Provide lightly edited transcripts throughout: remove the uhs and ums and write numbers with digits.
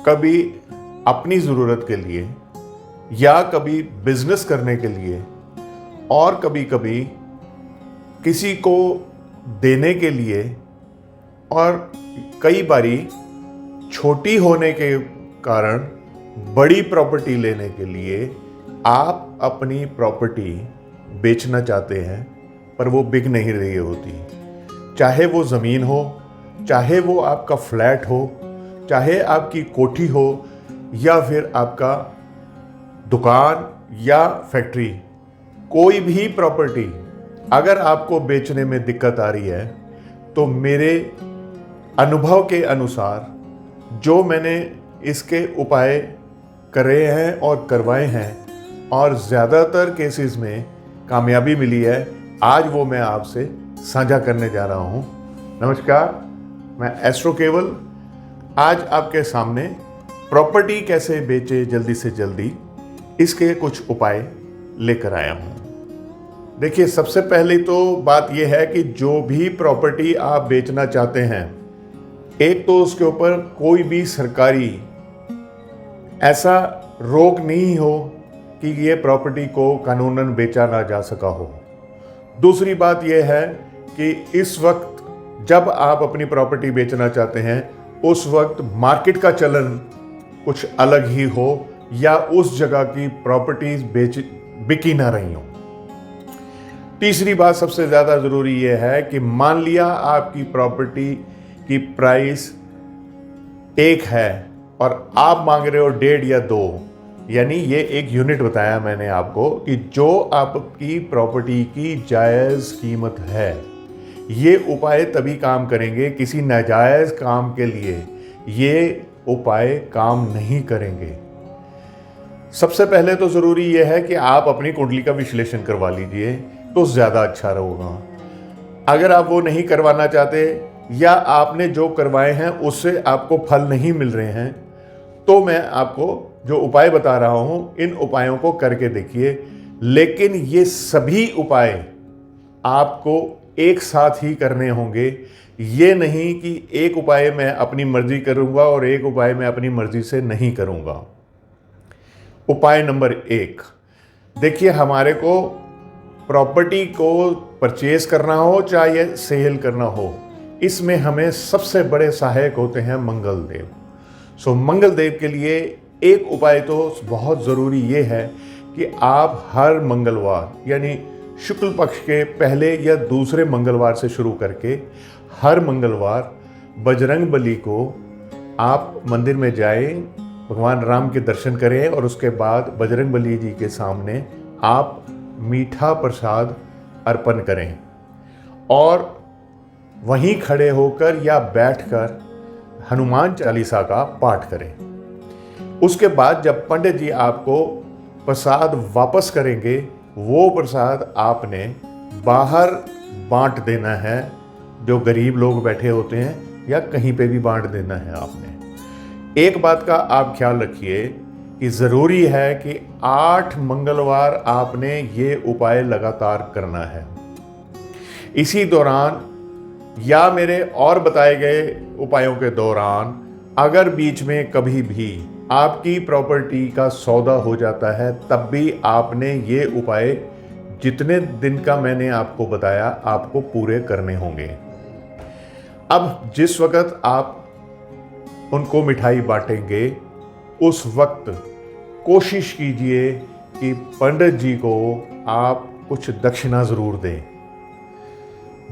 कभी अपनी ज़रूरत के लिए या कभी बिजनेस करने के लिए और कभी कभी किसी को देने के लिए और कई बारी छोटी होने के कारण बड़ी प्रॉपर्टी लेने के लिए आप अपनी प्रॉपर्टी बेचना चाहते हैं पर वो बिक नहीं रही होती। चाहे वो ज़मीन हो, चाहे वो आपका फ्लैट हो, चाहे आपकी कोठी हो या फिर आपका दुकान या फैक्ट्री, कोई भी प्रॉपर्टी अगर आपको बेचने में दिक्कत आ रही है तो मेरे अनुभव के अनुसार जो मैंने इसके उपाय करे हैं और करवाए हैं और ज़्यादातर केसेस में कामयाबी मिली है, आज वो मैं आपसे साझा करने जा रहा हूँ। नमस्कार, मैं एस्ट्रो केवल आज आपके सामने प्रॉपर्टी कैसे बेचे जल्दी से जल्दी इसके कुछ उपाय लेकर आया हूँ। देखिए, सबसे पहले तो बात यह है कि जो भी प्रॉपर्टी आप बेचना चाहते हैं, एक तो उसके ऊपर कोई भी सरकारी ऐसा रोक नहीं हो कि ये प्रॉपर्टी को कानूनन बेचा ना जा सका हो। दूसरी बात यह है कि इस वक्त जब आप अपनी प्रॉपर्टी बेचना चाहते हैं उस वक्त मार्केट का चलन कुछ अलग ही हो या उस जगह की प्रॉपर्टीज बिकी ना रही हो। तीसरी बात सबसे ज़्यादा ज़रूरी यह है कि मान लिया आपकी प्रॉपर्टी की प्राइस 1 है और आप मांग रहे हो 1.5 या 2, यानी ये एक यूनिट बताया मैंने आपको कि जो आपकी प्रॉपर्टी की जायज़ कीमत है। ये उपाय तभी काम करेंगे, किसी नाजायज़ काम के लिए ये उपाय काम नहीं करेंगे। सबसे पहले तो ज़रूरी यह है कि आप अपनी कुंडली का विश्लेषण करवा लीजिए तो ज़्यादा अच्छा रहेगा। अगर आप वो नहीं करवाना चाहते या आपने जो करवाए हैं उससे आपको फल नहीं मिल रहे हैं तो मैं आपको जो उपाय बता रहा हूँ इन उपायों को करके देखिए। लेकिन ये सभी उपाय आपको एक साथ ही करने होंगे। ये नहीं कि एक उपाय मैं अपनी मर्जी करूँगा और एक उपाय मैं अपनी मर्जी से नहीं करूँगा। उपाय नंबर 1, देखिए, हमारे को प्रॉपर्टी को परचेज करना हो चाहे सेल करना हो, इसमें हमें सबसे बड़े सहायक होते हैं मंगल देव। सो मंगल देव के लिए एक उपाय तो बहुत ज़रूरी ये है कि आप हर मंगलवार यानी शुक्ल पक्ष के पहले या दूसरे मंगलवार से शुरू करके हर मंगलवार बजरंगबली को आप मंदिर में जाएं, भगवान राम के दर्शन करें और उसके बाद बजरंगबली जी के सामने आप मीठा प्रसाद अर्पण करें और वहीं खड़े होकर या बैठकर हनुमान चालीसा का पाठ करें। उसके बाद जब पंडित जी आपको प्रसाद वापस करेंगे, वो प्रसाद आपने बाहर बांट देना है, जो गरीब लोग बैठे होते हैं या कहीं पे भी बांट देना है आपने। एक बात का आप ख्याल रखिए कि ज़रूरी है कि 8 मंगलवार आपने ये उपाय लगातार करना है। इसी दौरान या मेरे और बताए गए उपायों के दौरान अगर बीच में कभी भी आपकी प्रॉपर्टी का सौदा हो जाता है तब भी आपने ये उपाय जितने दिन का मैंने आपको बताया आपको पूरे करने होंगे। अब जिस वक्त आप उनको मिठाई बांटेंगे उस वक्त कोशिश कीजिए कि पंडित जी को आप कुछ दक्षिणा ज़रूर दें।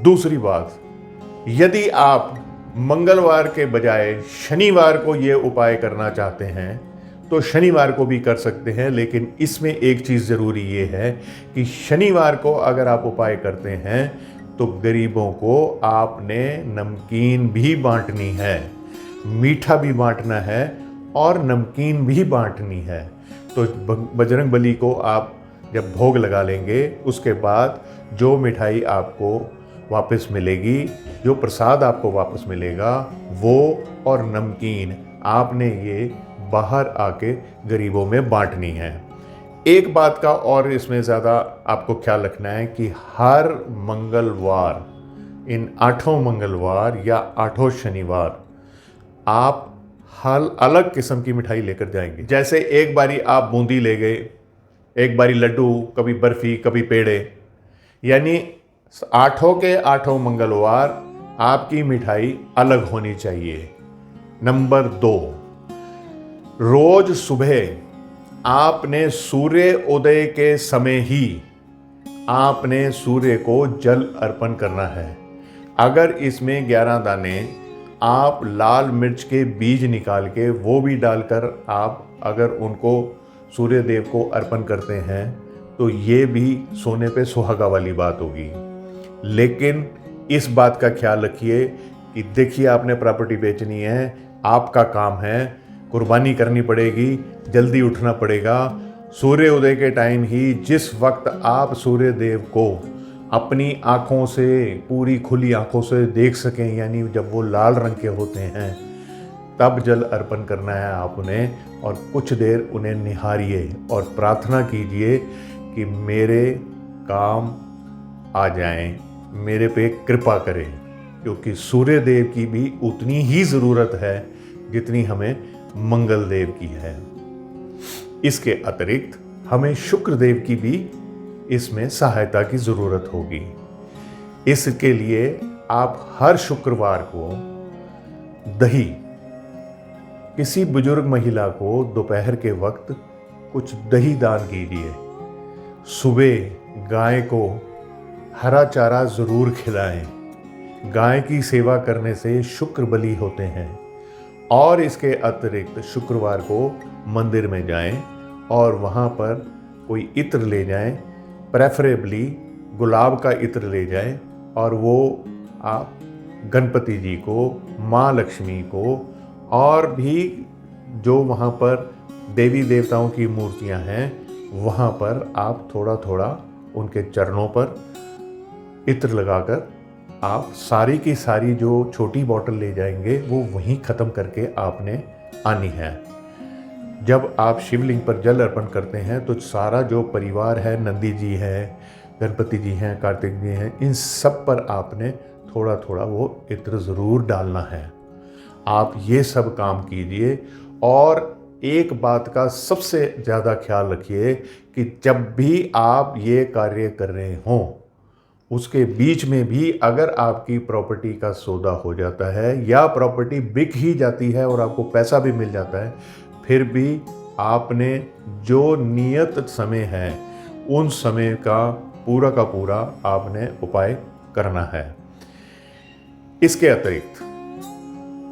दूसरी बात, यदि आप मंगलवार के बजाय शनिवार को ये उपाय करना चाहते हैं तो शनिवार को भी कर सकते हैं, लेकिन इसमें एक चीज़ ज़रूरी ये है कि शनिवार को अगर आप उपाय करते हैं तो गरीबों को आपने नमकीन भी बांटनी है, मीठा भी बांटना है और नमकीन भी बांटनी है। तो बजरंगबली को आप जब भोग लगा लेंगे उसके बाद जो मिठाई आपको वापस मिलेगी, जो प्रसाद आपको वापस मिलेगा, वो और नमकीन आपने ये बाहर आके गरीबों में बांटनी है। एक बात का और इसमें ज़्यादा आपको ख्याल रखना है कि हर मंगलवार, इन 8 मंगलवार या 8 शनिवार, आप हल अलग किस्म की मिठाई लेकर जाएंगे। जैसे एक बारी आप बूंदी ले गए, एक बारी लड्डू, कभी बर्फी, कभी पेड़े, यानी आठों के आठों मंगलवार आपकी मिठाई अलग होनी चाहिए। नंबर 2, रोज सुबह आपने सूर्य उदय के समय ही आपने सूर्य को जल अर्पण करना है। अगर इसमें 11 दाने आप लाल मिर्च के बीज निकाल के वो भी डालकर आप अगर उनको सूर्य देव को अर्पण करते हैं तो ये भी सोने पे सुहागा वाली बात होगी। लेकिन इस बात का ख्याल रखिए कि देखिए आपने प्रॉपर्टी बेचनी है, आपका काम है, कुर्बानी करनी पड़ेगी, जल्दी उठना पड़ेगा। सूर्य उदय के टाइम ही जिस वक्त आप सूर्य देव को अपनी आँखों से, पूरी खुली आँखों से देख सकें, यानी जब वो लाल रंग के होते हैं, तब जल अर्पण करना है आप उन्हें, और कुछ देर उन्हें निहारिए और प्रार्थना कीजिए कि मेरे काम आ जाएं, मेरे पे कृपा करें, क्योंकि सूर्य देव की भी उतनी ही ज़रूरत है जितनी हमें मंगल देव की है। इसके अतिरिक्त हमें शुक्र देव की भी इसमें सहायता की ज़रूरत होगी। इसके लिए आप हर शुक्रवार को दही, किसी बुजुर्ग महिला को दोपहर के वक्त कुछ दही दान कीजिए। सुबह गाय को हरा चारा ज़रूर खिलाएं। गाय की सेवा करने से शुक्र बली होते हैं। और इसके अतिरिक्त शुक्रवार को मंदिर में जाएं और वहाँ पर कोई इत्र ले जाएं, प्रेफरेबली गुलाब का इत्र ले जाएं, और वो आप गणपति जी को, माँ लक्ष्मी को, और भी जो वहाँ पर देवी देवताओं की मूर्तियाँ हैं वहाँ पर आप थोड़ा थोड़ा उनके चरणों पर इत्र लगाकर आप सारी की सारी जो छोटी बोतल ले जाएंगे वो वहीं ख़त्म करके आपने आनी है। जब आप शिवलिंग पर जल अर्पण करते हैं तो सारा जो परिवार है, नंदी जी हैं, गणपति जी हैं, कार्तिक जी हैं, इन सब पर आपने थोड़ा थोड़ा वो इत्र ज़रूर डालना है। आप ये सब काम कीजिए। और एक बात का सबसे ज़्यादा ख्याल रखिए कि जब भी आप ये कार्य कर रहे हों उसके बीच में भी अगर आपकी प्रॉपर्टी का सौदा हो जाता है या प्रॉपर्टी बिक ही जाती है और आपको पैसा भी मिल जाता है, फिर भी आपने जो नियत समय है उन समय का पूरा आपने उपाय करना है। इसके अतिरिक्त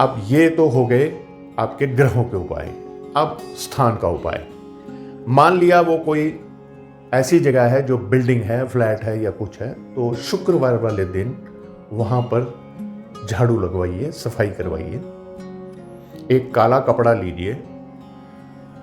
अब ये तो हो गए आपके ग्रहों के उपाय। अब स्थान का उपाय, मान लिया वो कोई ऐसी जगह है जो बिल्डिंग है, फ्लैट है या कुछ है, तो शुक्रवार वाले दिन वहाँ पर झाड़ू लगवाइए, सफाई करवाइए। एक काला कपड़ा लीजिए,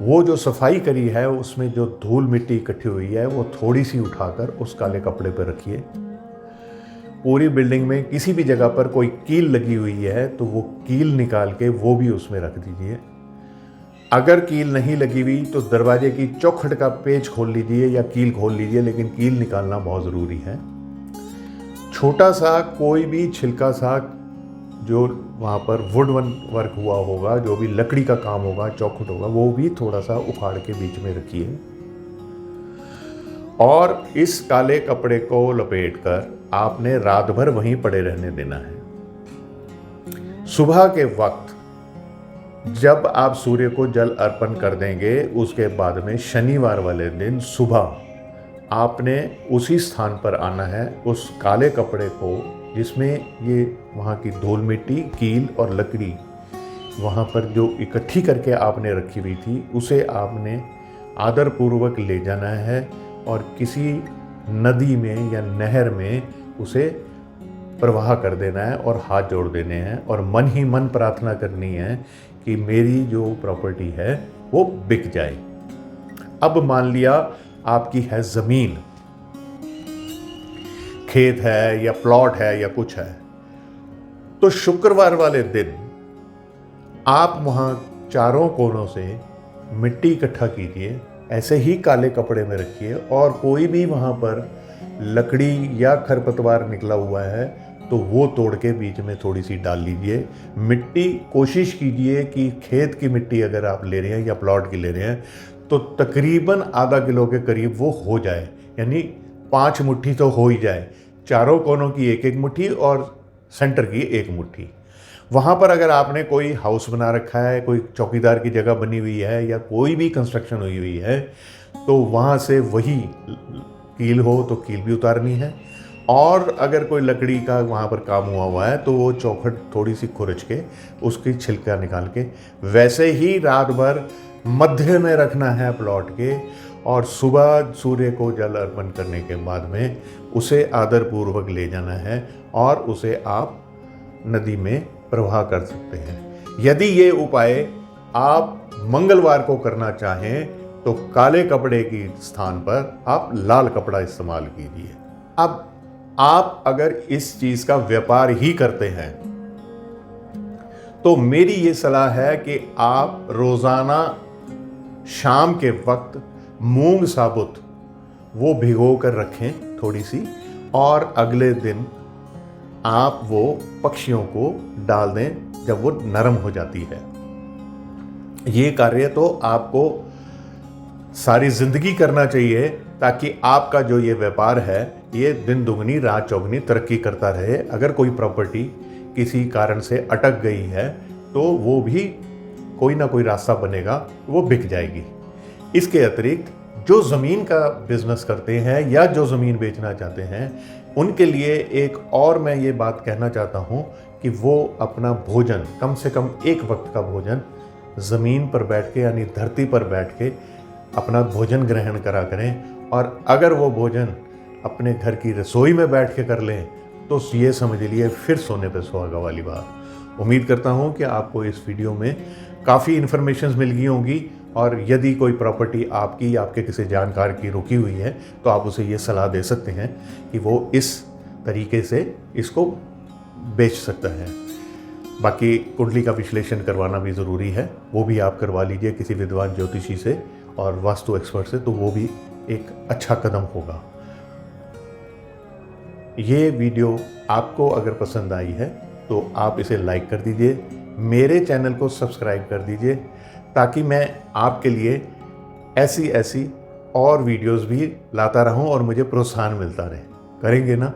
वो जो सफाई करी है उसमें जो धूल मिट्टी इकट्ठी हुई है वो थोड़ी सी उठाकर उस काले कपड़े पर रखिए। पूरी बिल्डिंग में किसी भी जगह पर कोई कील लगी हुई है तो वो कील निकाल के वो भी उसमें रख दीजिए। अगर कील नहीं लगी हुई तो दरवाजे की चौखट का पेच खोल लीजिए या कील खोल लीजिए, लेकिन कील निकालना बहुत ज़रूरी है। छोटा सा कोई भी छिलका सा जो वहाँ पर वुड वर्क हुआ होगा, जो भी लकड़ी का काम होगा, चौखट होगा, वो भी थोड़ा सा उखाड़ के बीच में रखिए। और इस काले कपड़े को लपेटकर आपने रात भर वहीं पड़े रहने देना है। सुबह के वक्त जब आप सूर्य को जल अर्पण कर देंगे उसके बाद में शनिवार वाले दिन सुबह आपने उसी स्थान पर आना है। उस काले कपड़े को जिसमें ये वहाँ की धूल मिट्टी, कील और लकड़ी वहाँ पर जो इकट्ठी करके आपने रखी हुई थी उसे आपने आदरपूर्वक ले जाना है और किसी नदी में या नहर में उसे प्रवाह कर देना है और हाथ जोड़ देने हैं और मन ही मन प्रार्थना करनी है कि मेरी जो प्रॉपर्टी है वो बिक जाए। अब मान लिया आपकी है ज़मीन, खेत है या प्लॉट है या कुछ है, तो शुक्रवार वाले दिन आप वहाँ चारों कोनों से मिट्टी इकट्ठा कीजिए, ऐसे ही काले कपड़े में रखिए और कोई भी वहाँ पर लकड़ी या खरपतवार निकला हुआ है तो वो तोड़ के बीच में थोड़ी सी डाल लीजिए। मिट्टी कोशिश कीजिए कि खेत की मिट्टी अगर आप ले रहे हैं या प्लॉट की ले रहे हैं तो तकरीबन आधा किलो के करीब वो हो जाए, यानी 5 मुट्ठी तो हो ही जाए, चारों कोनों की एक एक मुट्ठी और सेंटर की एक मुट्ठी। वहाँ पर अगर आपने कोई हाउस बना रखा है, कोई चौकीदार की जगह बनी हुई है या कोई भी कंस्ट्रक्शन हुई हुई है, तो वहाँ से वही कील हो तो कील भी उतारनी है। और अगर कोई लकड़ी का वहाँ पर काम हुआ है तो वो चौखट थोड़ी सी खुरच के उसकी छिलका निकाल के वैसे ही रात भर मध्य में रखना है प्लॉट के, और सुबह सूर्य को जल अर्पण करने के बाद में उसे आदरपूर्वक ले जाना है और उसे आप नदी में प्रवाह कर सकते हैं। यदि ये उपाय आप मंगलवार को करना चाहें तो काले कपड़े के स्थान पर आप लाल कपड़ा इस्तेमाल कीजिए। अब आप अगर इस चीज का व्यापार ही करते हैं तो मेरी ये सलाह है कि आप रोजाना शाम के वक्त मूंग साबुत वो भिगो कर रखें थोड़ी सी, और अगले दिन आप वो पक्षियों को डाल दें जब वो नरम हो जाती है। ये कार्य तो आपको सारी जिंदगी करना चाहिए ताकि आपका जो ये व्यापार है ये दिन दुगनी रात चौगनी तरक्की करता रहे। अगर कोई प्रॉपर्टी किसी कारण से अटक गई है तो वो भी कोई ना कोई रास्ता बनेगा, वो बिक जाएगी। इसके अतिरिक्त जो ज़मीन का बिजनेस करते हैं या जो ज़मीन बेचना चाहते हैं उनके लिए एक और मैं ये बात कहना चाहता हूँ कि वो अपना भोजन, कम से कम एक वक्त का भोजन ज़मीन पर बैठ के यानी धरती पर बैठ के अपना भोजन ग्रहण करा करें। और अगर वो भोजन अपने घर की रसोई में बैठ के कर लें तो ये समझ लिए फिर सोने पे सुहागा वाली बात। उम्मीद करता हूँ कि आपको इस वीडियो में काफ़ी इन्फॉर्मेशन मिल गई होंगी, और यदि कोई प्रॉपर्टी आपकी या आपके किसी जानकार की रुकी हुई है तो आप उसे ये सलाह दे सकते हैं कि वो इस तरीके से इसको बेच सकता है। बाकी कुंडली का विश्लेषण करवाना भी ज़रूरी है, वो भी आप करवा लीजिए किसी विद्वान ज्योतिषी से और वास्तु एक्सपर्ट से, तो वो भी एक अच्छा कदम होगा। ये वीडियो आपको अगर पसंद आई है तो आप इसे लाइक कर दीजिए, मेरे चैनल को सब्सक्राइब कर दीजिए ताकि मैं आपके लिए ऐसी और वीडियोस भी लाता रहूं और मुझे प्रोत्साहन मिलता रहे। करेंगे ना?